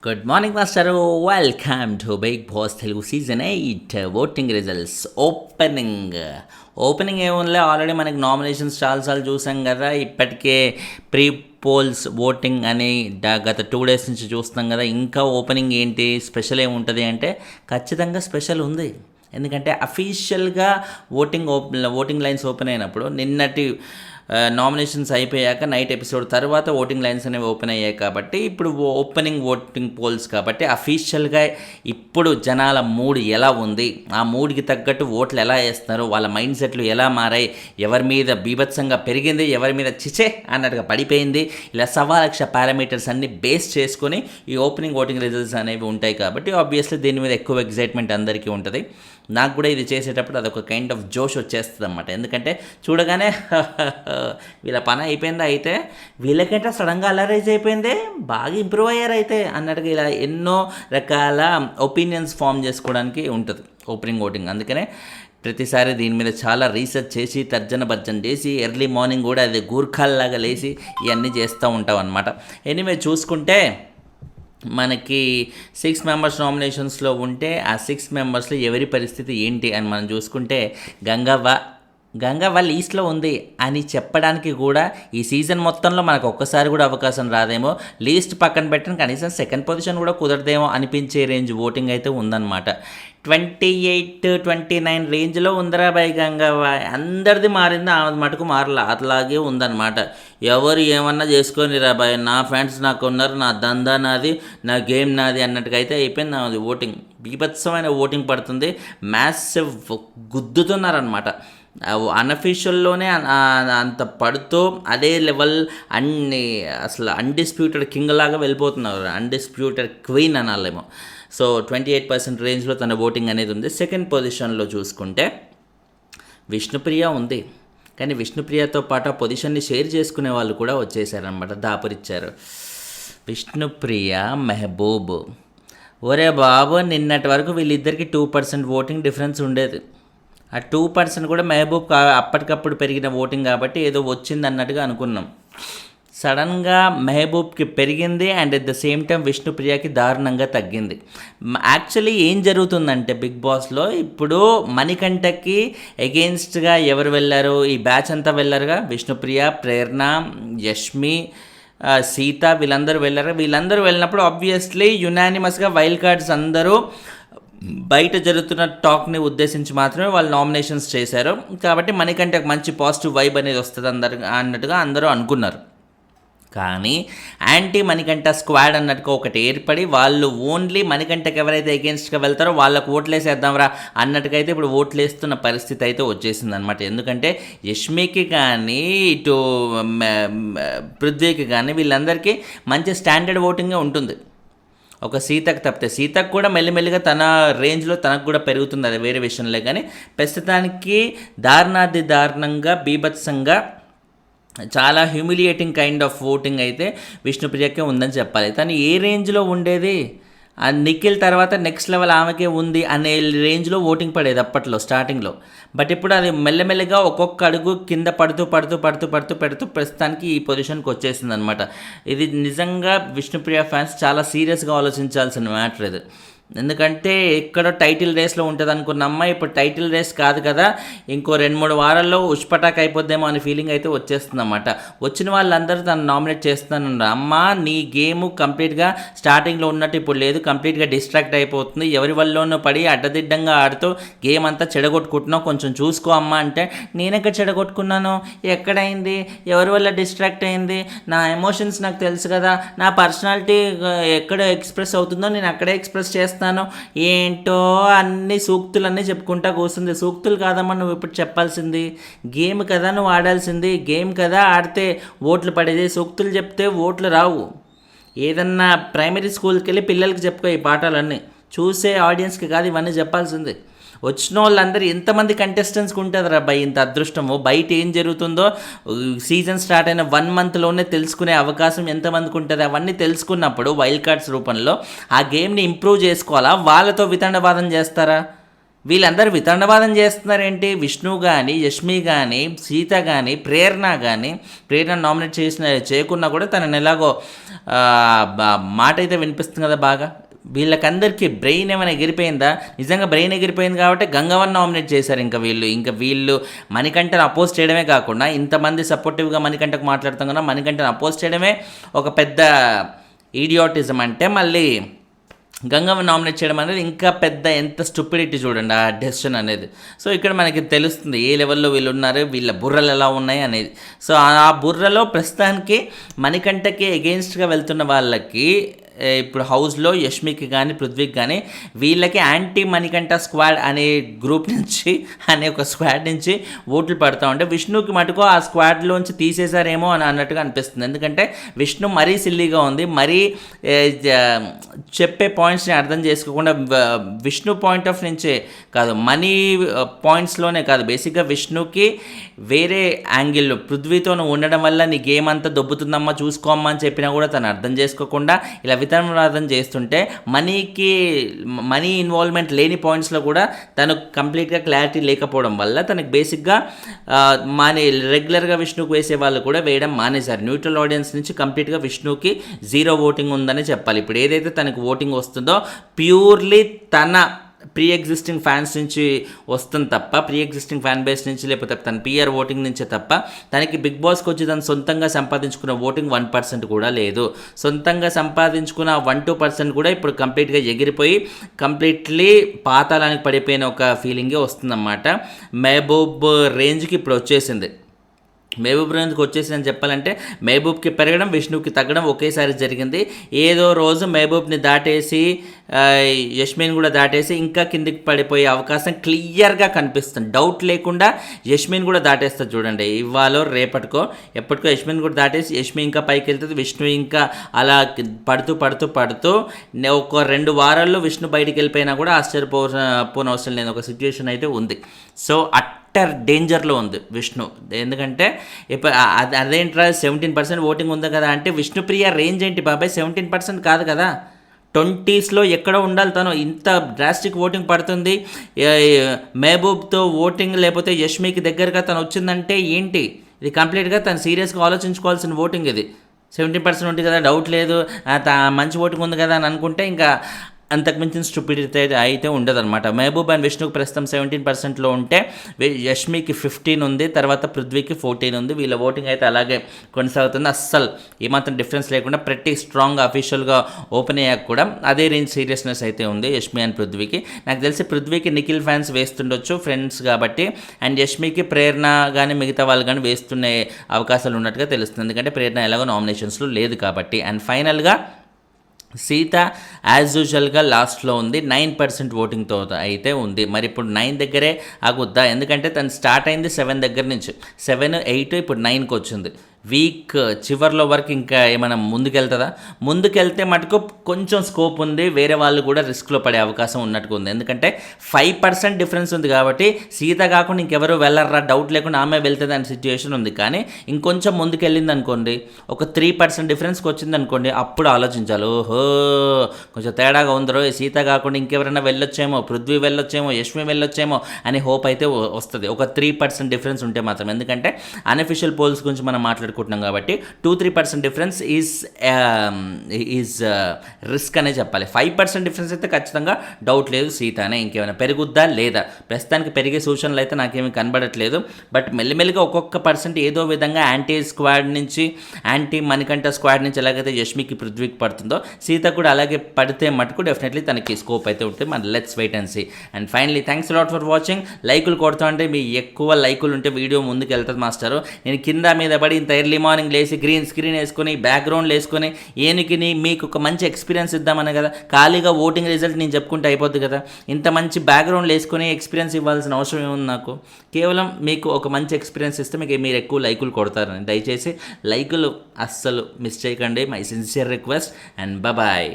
Good morning master. Welcome to big boss Telugu season 8 voting results. Opening ఏముందిలే, already మనకి nominations చాలాసార్లు చూసాం కదా. ఇప్పటికే ప్రీ పోల్స్ ఓటింగ్ అని గత 2 days నుంచి చూస్తున్నాం కదా. ఇంకా ఓపెనింగ్ ఏంటి, స్పెషల్ ఏముంటుంది అంటే ఖచ్చితంగా స్పెషల్ ఉంది. ఎందుకంటే అఫీషియల్గా ఓటింగ్ లైన్స్ ఓపెన్ అయినప్పుడు నిన్నటి నామినేషన్స్ అయిపోయాక నైట్ ఎపిసోడ్ తర్వాత ఓటింగ్ లైన్స్ అనేవి ఓపెన్ అయ్యాయి కాబట్టి ఇప్పుడు ఓటింగ్ పోల్స్ కాబట్టి అఫీషియల్గా ఇప్పుడు జనాల మూడ్ ఎలా ఉంది, ఆ మూడ్కి తగ్గట్టు ఓట్లు ఎలా వేస్తున్నారు, వాళ్ళ మైండ్ సెట్లు ఎలా మారాయి, ఎవరి మీద బీభత్సంగా పెరిగింది, ఎవరి మీద చిచే అన్నట్టుగా పడిపోయింది, ఇలా 1,00,000 పారామీటర్స్ అన్ని బేస్ చేసుకొని ఈ ఓటింగ్ రిజల్ట్స్ అనేవి ఉంటాయి. కాబట్టి ఆబ్వియస్లీ దీని మీద ఎక్కువ ఎగ్జైట్మెంట్ అందరికీ ఉంటుంది. నాకు కూడా ఇది చేసేటప్పుడు అదొక కైండ్ ఆఫ్ జోష్ వచ్చేస్తుంది అన్నమాట. ఎందుకంటే చూడగానే వీళ్ళ పని అయిపోయిందా, అయితే వీళ్ళకంటే సడన్గా అలరైజ్ అయిపోయింది, బాగా ఇంప్రూవ్ అయ్యారు అయితే అన్నట్టుగా ఇలా ఎన్నో రకాల ఒపీనియన్స్ ఫామ్ చేసుకోవడానికి ఉంటుంది ఓటింగ్. అందుకనే ప్రతిసారి దీని మీద చాలా రీసెర్చ్ చేసి తర్జన భర్జన చేసి ఎర్లీ మార్నింగ్ కూడా అది గూర్ఖాల్లాగా లేచి ఇవన్నీ చేస్తూ ఉంటాం అనమాట. ఎనీవే చూసుకుంటే మనకి 6 members నామినేషన్స్లో ఉంటే ఆ 6 members ఎవరి పరిస్థితి ఏంటి అని మనం చూసుకుంటే గంగవ్వ లీస్ట్లో ఉంది అని చెప్పడానికి కూడా ఈ సీజన్ మొత్తంలో మనకు ఒక్కసారి కూడా అవకాశం రాదేమో. లీస్ట్ పక్కన పెట్టిన కనీసం సెకండ్ పొజిషన్ కూడా కుదరదేమో అనిపించే రేంజ్ ఓటింగ్ అయితే ఉందన్నమాట. 28-29 రేంజ్లో ఉందరా బాయ్ గంగవ్వ. అందరిది మారింది, ఆమె మటుకు మారలా, అట్లాగే ఉందన్నమాట. ఎవరు ఏమన్నా చేసుకొని రా బాయ్, నా ఫ్యాన్స్ నాకు ఉన్నారు, నా దందా నాది, నా గేమ్ నాది అన్నట్టుగా అయితే అయిపోయింది ఆమెది ఓటింగ్. బీభత్సమైన ఓటింగ్ పడుతుంది, మ్యాసివ్ గుద్దుతున్నారనమాట. అన్అఫీషియల్లోనే అంత పడుతూ అదే లెవెల్ అసలు అన్డిస్ప్యూటెడ్ కింగ్ లాగా వెళ్ళిపోతున్నారు, అన్డిస్ప్యూటెడ్ క్వీన్ అనాలేమో. సో 28% రేంజ్లో తన ఓటింగ్ అనేది ఉంది. సెకండ్ పొజిషన్లో చూసుకుంటే విష్ణుప్రియ ఉంది. కానీ విష్ణుప్రియతో పాటు ఆ పొజిషన్ని షేర్ చేసుకునే వాళ్ళు కూడా వచ్చేసారనమాట, దాపురిచ్చారు. విష్ణుప్రియ, మెహబూబ్. ఒరే బాబు, నిన్నటి వరకు వీళ్ళిద్దరికి 2% ఓటింగ్ డిఫరెన్స్ ఉండేది. ఆ 2% కూడా మెహబూబ్ అప్పటికప్పుడు పెరిగిన ఓటింగ్ కాబట్టి ఏదో వచ్చింది అన్నట్టుగా అనుకున్నాం. సడన్గా మెహబూబ్కి పెరిగింది and at the same time విష్ణుప్రియకి దారుణంగా తగ్గింది. యాక్చువల్లీ ఏం జరుగుతుందంటే బిగ్ బాస్లో ఇప్పుడు మణికంఠకి ఎగెయిన్స్ట్గా ఎవరు వెళ్ళారు, ఈ బ్యాచ్ అంతా వెళ్ళారుగా, విష్ణుప్రియ, ప్రేరణ, యష్మి, సీత, వీళ్ళందరూ వెళ్ళారు. వీళ్ళందరూ వెళ్ళినప్పుడు ఆబ్వియస్లీ యునానిమస్గా వైల్డ్ కార్డ్స్ అందరూ బయట జరుగుతున్న టాక్ని ఉద్దేశించి మాత్రమే వాళ్ళు నామినేషన్స్ చేశారు. కాబట్టి మణికంఠ మంచి పాజిటివ్ వైబ్ అనేది వస్తుంది అన్నట్టుగా అందరూ అనుకున్నారు. కానీ యాంటీ మణికంఠ స్క్వాడ్ అన్నట్టుగా ఒకటి ఏర్పడి వాళ్ళు ఓన్లీ మణికంఠకి ఎవరైతే అగేన్స్ట్గా వెళ్తారో వాళ్ళకు ఓట్లేసేద్దాంరా అన్నట్టుగా అయితే ఇప్పుడు ఓట్లేస్తున్న పరిస్థితి అయితే వచ్చేసింది అనమాట. ఎందుకంటే యష్మికి కానీ ఇటు పృథ్వీకి కానీ వీళ్ళందరికీ మంచి స్టాండర్డ్ ఓటింగే ఉంటుంది. ఒక సీతకు తప్పితే, సీతకు కూడా మెల్లిమెల్లిగా తన రేంజ్లో తనకు కూడా పెరుగుతుంది, అది వేరే విషయంలో. కానీ ప్రస్తుతానికి దారుణంగా బీభత్సంగా చాలా హ్యూమిలియేటింగ్ కైండ్ ఆఫ్ ఓటింగ్ అయితే విష్ణుప్రియకే ఉందని చెప్పాలి. తను ఏ రేంజ్లో ఉండేది, ఆ నిఖిల్ తర్వాత నెక్స్ట్ లెవెల్ ఆమెకే ఉంది అనే రేంజ్లో ఓటింగ్ పడేది అప్పట్లో స్టార్టింగ్లో. బట్ ఇప్పుడు అది మెల్లమెల్లగా ఒక్కొక్క అడుగు కింద పడుతూ ప్రస్తుతానికి ఈ పొజిషన్కి వచ్చేసింది అనమాట. ఇది నిజంగా విష్ణుప్రియ ఫ్యాన్స్ చాలా సీరియస్గా ఆలోచించాల్సిన మ్యాటర్ ఇది. ఎందుకంటే ఎక్కడో టైటిల్ రేస్లో ఉంటుంది అనుకున్న అమ్మాయి ఇప్పుడు టైటిల్ రేస్ కాదు కదా, ఇంకో 2-3 వారాల్లో ఉష్పటాక్ అయిపోద్దేమో అనే ఫీలింగ్ అయితే వచ్చేస్తుంది అన్నమాట. వచ్చిన వాళ్ళందరూ తను నామినేట్ చేస్తానన్నారు. అమ్మ, నీ గేమ్ కంప్లీట్గా స్టార్టింగ్లో ఉన్నట్టు ఇప్పుడు లేదు, కంప్లీట్గా డిస్ట్రాక్ట్ అయిపోతుంది, ఎవరి వల్లనో పడి అడ్డదిడ్డంగా ఆడుతూ గేమ్ అంతా చెడగొట్టుకుంటున్నావు, కొంచెం చూసుకో అమ్మ అంటే, నేనెక్కడ చెడగొట్టుకున్నాను, ఎక్కడైంది, ఎవరి వల్ల డిస్ట్రాక్ట్ అయింది, నా ఎమోషన్స్ నాకు తెలుసు కదా, నా పర్సనాలిటీ ఎక్కడ ఎక్స్ప్రెస్ అవుతుందో నేను అక్కడే ఎక్స్ప్రెస్ చేస్తాను, ఏంటో అన్ని సూక్తులన్నీ చెప్పుకుంటా కూర్చుంది. సూక్తులు కాదమ్మా నువ్వు ఇప్పుడు చెప్పాల్సింది, గేమ్ కదా నువ్వు ఆడాల్సింది, గేమ్ కదా ఆడితే ఓట్లు పడేది, సూక్తులు చెప్తే ఓట్లు రావు. ఏదన్నా ప్రైమరీ స్కూల్కి వెళ్ళి పిల్లలకి చెప్పుకో ఈ పాఠాలన్నీ, చూసే ఆడియన్స్కి కాదు ఇవన్నీ చెప్పాల్సింది. వచ్చిన వాళ్ళందరూ ఎంతమంది కంటెస్టెంట్స్కి ఉంటుంది రా బై ఇంత అదృష్టము, బయట ఏం జరుగుతుందో సీజన్ స్టార్ట్ అయిన 1 monthలోనే తెలుసుకునే అవకాశం ఎంతమందికి ఉంటుంది. అవన్నీ తెలుసుకున్నప్పుడు వైల్డ్ కార్డ్స్ రూపంలో ఆ గేమ్ని ఇంప్రూవ్ చేసుకోవాలా, వాళ్ళతో వితండవాదం చేస్తారా? వీళ్ళందరూ వితండవాదం చేస్తున్నారేంటి? విష్ణు కానీ, యష్మి కానీ, సీత కానీ, ప్రేరణ నామినేట్ చేయకున్నా కూడా తనని ఎలాగో మాట అయితే వినిపిస్తుంది కదా బాగా. వీళ్ళకందరికీ బ్రెయిన్ ఏమైనా ఎగిరిపోయిందా? నిజంగా బ్రెయిన్ ఎగిరిపోయింది కాబట్టి గంగవన్ నామినేట్ చేశారు. ఇంకా వీళ్ళు మణికంఠను అపోజ్ చేయడమే కాకుండా ఇంతమంది సపోర్టివ్గా మణికంఠకు మాట్లాడుతాం కదా, మణికంఠను అపోజ్ చేయడమే ఒక పెద్ద ఈడియాటిజం అంటే మళ్ళీ గంగవ్వ నామినేట్ చేయడం అనేది ఇంకా పెద్ద ఎంత స్టూపిడిటీ చూడండి ఆ డెసిషన్ అనేది. సో ఇక్కడ మనకి తెలుస్తుంది ఏ లెవెల్లో వీళ్ళు ఉన్నారు, వీళ్ళ బుర్రలు ఎలా ఉన్నాయి అనేది. సో ఆ బుర్రలో ప్రస్తుతానికి మణికంఠకి ఎగెయిన్స్ట్గా వెళ్తున్న వాళ్ళకి ఇప్పుడు హౌస్లో యష్మికి కానీ పృథ్వీకి కానీ వీళ్ళకి యాంటీ మణికంఠ స్క్వాడ్ అనే గ్రూప్ నుంచి ఒక స్క్వాడ్ నుంచి ఓట్లు పడతా ఉంటే విష్ణుకి మటుకు ఆ స్క్వాడ్లోంచి తీసేశారేమో అని అన్నట్టుగా అనిపిస్తుంది. ఎందుకంటే విష్ణు మరీ సిల్లీగా ఉంది, మరీ చెప్పే పాయింట్స్ని అర్థం చేసుకోకుండా విష్ణు పాయింట్ ఆఫ్ నుంచే కాదు, మనీ పాయింట్స్లోనే కాదు, బేసిక్గా విష్ణుకి వేరే యాంగిల్లో పృథ్వీతో ఉండడం వల్ల నీ గేమ్ అంతా దొబ్బుతుందమ్మా చూసుకోమ్మా అని చెప్పినా కూడా తను అర్థం చేసుకోకుండా ఇలా వితండవాదం చేస్తుంటే మనీ ఇన్వాల్వ్మెంట్ లేని పాయింట్స్లో కూడా తనకు కంప్లీట్గా క్లారిటీ లేకపోవడం వల్ల తనకు బేసిక్గా రెగ్యులర్గా విష్ణుకు వేసే వాళ్ళు కూడా వేయడం మానేశారు. న్యూట్రల్ ఆడియన్స్ నుంచి కంప్లీట్గా విష్ణుకి 0 ఓటింగ్ ఉందని చెప్పాలి. ఇప్పుడు ఏదైతే తనకు ఓటింగ్ వస్తుందో ప్యూర్లీ తన ప్రీ ఎగ్జిస్టింగ్ ఫ్యాన్స్ నుంచి వస్తుంది తప్ప, ప్రీ ఎగ్జిస్టింగ్ ఫ్యాన్ బేస్ నుంచి లేకపోతే తన పిఆర్ ఓటింగ్ నుంచే తప్ప తనకి బిగ్ బాస్కి వచ్చి తను సొంతంగా సంపాదించుకున్న ఓటింగ్ 1% కూడా లేదు. సొంతంగా సంపాదించుకున్న 1-2% కూడా ఇప్పుడు కంప్లీట్గా ఎగిరిపోయి కంప్లీట్లీ పాతాళానికి పడిపోయిన ఒక ఫీలింగే వస్తుందన్నమాట. మహబూబ్ రేంజ్కి ఇప్పుడు వచ్చేసింది. మహబూబ్ రేంజ్కి వచ్చేసిందని చెప్పాలంటే మహబూబ్కి పెరగడం విష్ణుకి తగ్గడం ఒకేసారి జరిగింది. ఏదో రోజు మహబూబ్ని దాటేసి యష్మిని కూడా దాటేసి ఇంకా కిందికి పడిపోయే అవకాశం క్లియర్గా కనిపిస్తుంది. డౌట్ లేకుండా యష్మిని కూడా దాటేస్తుంది చూడండి. ఇవాళ రేపటికో ఎప్పటికో యష్మిని కూడా దాటేసి యష్మి ఇంకా పైకి వెళ్తుంది, విష్ణు ఇంకా అలా పడుతూ ఒక 2 వారాల్లో విష్ణు బయటికి వెళ్ళిపోయినా కూడా ఆశ్చర్యపోనవసరం లేని ఒక సిచ్యువేషన్ అయితే ఉంది. సో అట్టర్ డేంజర్లో ఉంది విష్ణు. ఎందుకంటే ఇప్పుడు అదేంట్రా 17% ఓటింగ్ ఉంది కదా అంటే విష్ణుప్రియ రేంజ్ ఏంటి బాబాయ్? 17% కాదు కదా, 20s ఎక్కడ ఉండాలి తను. ఇంత డ్రాస్టిక్ ఓటింగ్ పడుతుంది. మహబూబ్తో ఓటింగ్ లేకపోతే యష్మికి దగ్గరగా తను వచ్చిందంటే ఏంటి? ఇది కంప్లీట్గా తను సీరియస్గా ఆలోచించుకోవాల్సిన ఓటింగ్ ఇది. 17% ఉంది కదా, డౌట్ లేదు, మంచి ఓటింగ్ ఉంది కదా అని అనుకుంటే ఇంకా అంతకుమించిన స్టూపిడిటీ అయితే ఉండదన్నమాట. మహబూబ్ అండ్ విష్ణుకి ప్రస్తుతం 17%లో ఉంటే యష్మికి 15 ఉంది, తర్వాత పృథ్వీకి 14 ఉంది. వీళ్ళ ఓటింగ్ అయితే అలాగే కొనసాగుతుంది. అస్సలు ఏమాత్రం డిఫరెన్స్ లేకుండా ప్రతి స్ట్రాంగ్ అఫీషియల్గా ఓపెన్ అయ్యాక కూడా అదే రేంజ్ సీరియస్నెస్ అయితే ఉంది యష్మి అండ్ పృథ్వీకి. నాకు తెలిసి పృథ్వీకి నిఖిల్ ఫ్యాన్స్ వేస్తుండొచ్చు ఫ్రెండ్స్ కాబట్టి, అండ్ యష్మికి ప్రేరణ కానీ మిగతా వాళ్ళు కానీ వేస్తున్నే అవకాశాలు ఉన్నట్టుగా తెలుస్తుంది. ఎందుకంటే ప్రేరణ ఎలాగో నామినేషన్స్లో లేదు కాబట్టి. అండ్ ఫైనల్గా సీత యాజ్ యూజువల్గా లాస్ట్లో ఉంది, 9% ఓటింగ్తో అయితే ఉంది. మరి ఇప్పుడు 9 దగ్గరే ఆగుద్దా? ఎందుకంటే తను స్టార్ట్ అయింది 7 దగ్గర నుంచి, 7, 8 ఇప్పుడు 9కి వచ్చింది. వీక్ చివర్లో వరకు ఇంకా ఏమైనా ముందుకెళ్తుందా? ముందుకెళ్తే మటుకు కొంచెం స్కోప్ ఉంది, వేరే వాళ్ళు కూడా రిస్క్లో పడే అవకాశం ఉన్నట్టుగా ఉంది. ఎందుకంటే 5% డిఫరెన్స్ ఉంది కాబట్టి సీత కాకుండా ఇంకెవరు వెళ్ళర్రా, డౌట్ లేకుండా ఆమె వెళ్తుంది అనే సిచ్యువేషన్ ఉంది. కానీ ఇంకొంచెం ముందుకెళ్ళింది అనుకోండి, ఒక 3% డిఫరెన్స్కి వచ్చింది అనుకోండి, అప్పుడు ఆలోచించాలి, ఓహో కొంచెం తేడాగా ఉందరో, సీత కాకుండా ఇంకెవరైనా వెళ్ళొచ్చేమో, పృథ్వీ వెళ్ళొచ్చేమో, యష్మి వెళ్ళొచ్చేమో అనే హోప్ అయితే వస్తుంది. ఒక 3% డిఫరెన్స్ ఉంటే మాత్రం. ఎందుకంటే అన్అఫీషియల్ పోల్స్ గురించి మనం మాట్లాడుకుంటున్నాం కాబట్టి 2-3% డిఫరెన్స్ ఈజ్ రిస్క్ అనే చెప్పాలి. 5% డిఫరెన్స్ అయితే ఖచ్చితంగా డౌట్ లేదు సీత అనే. ఇంకేమైనా పెరుగుద్దా లేదా? ప్రస్తుతానికి పెరిగే సూచనలు అయితే నాకేమీ కనబడట్లేదు. బట్ మెల్లిమెల్లిగా ఒక్కొక్క పర్సెంట్ ఏదో విధంగా యాంటీ మణికంఠ స్క్వాడ్ నుంచి ఎలాగైతే యష్మికి పృథ్వీకి పడుతుందో సీత కూడా అలాగే పడితే మటుకు డెఫినెట్లీ తనకి స్కోప్ అయితే ఉంటుంది. మన let's wait and see. And finally thanks lot for watching. లైకులు కొడతా అంటే మీ ఎక్కువ లైకులు ఉంటే వీడియో ముందుకు వెళ్తుంది మాస్టరు. నేను కింద మీద పడి ఇంత ఎర్లీ మార్నింగ్ లేసి గ్రీన్ స్క్రీన్ వేసుకొని బ్యాక్గ్రౌండ్ వేసుకొని ఏనికి మీకు ఒక మంచి ఎక్స్పీరియన్స్ ఇద్దామని కదా, ఖాళీగా ఓటింగ్ రిజల్ట్ నేను చెప్పుకుంటే అయిపోద్ది కదా. ఇంత మంచి బ్యాక్గ్రౌండ్ వేసుకొని ఎక్స్పీరియన్స్ ఇవ్వాల్సిన అవసరం ఏముంది నాకు? కేవలం మీకు ఒక మంచి ఎక్స్పీరియన్స్ ఇస్తే మీరు ఎక్కువ లైకులు కొడతారని. దయచేసి లైకులు అస్సలు మిస్ చేయకండి. My sincere request. And bye.